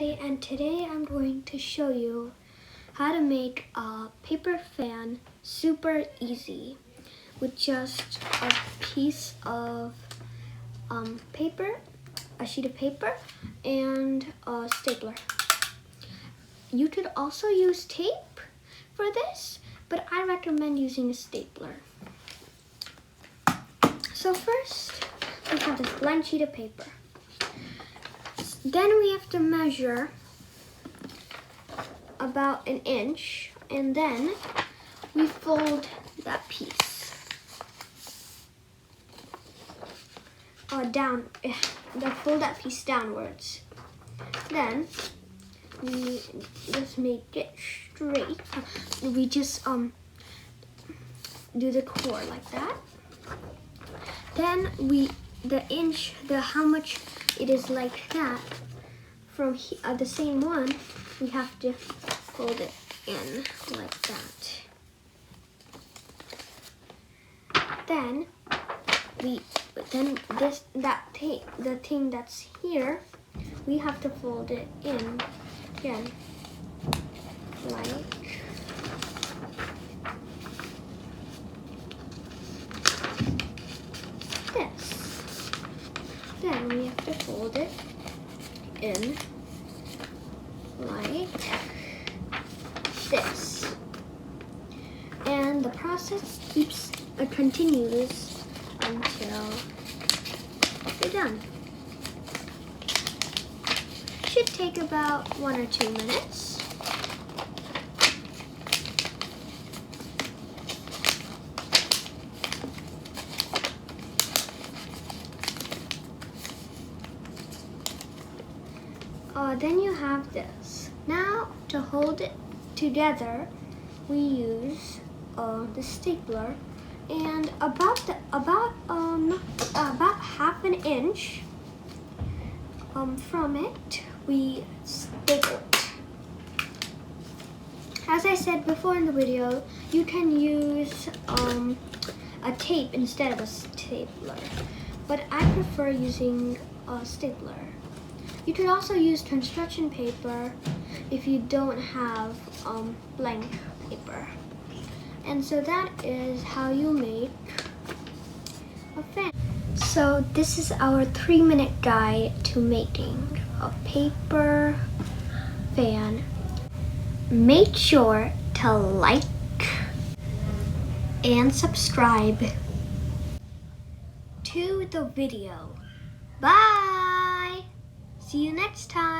everybody, and today I'm going to show you how to make a paper fan super easy with just a piece of paper, a sheet of paper, and a stapler. You could also use tape for this, but I recommend using a stapler. So first, we have this blank sheet of paper. Then we have to measure about 1 inch, and then we fold that piece fold that piece downwards. Then we just make it straight. We just do the core like that. Then how much it is like that, from the same one, we have to fold it in like that. Then the thing that's here, we have to fold it in again like this. Then we have to fold it in like this. And the process continues until you're done. Should take about 1 or 2 minutes. Then you have this. Now to hold it together, we use the stapler, and about 1/2 inch from it, we staple it. As I said before in the video, you can use a tape instead of a stapler, but I prefer using a stapler. You could also use construction paper if you don't have blank paper. And so that is how you make a fan. So this is our 3-minute guide to making a paper fan. Make sure to like and subscribe to the video. Bye! See you next time.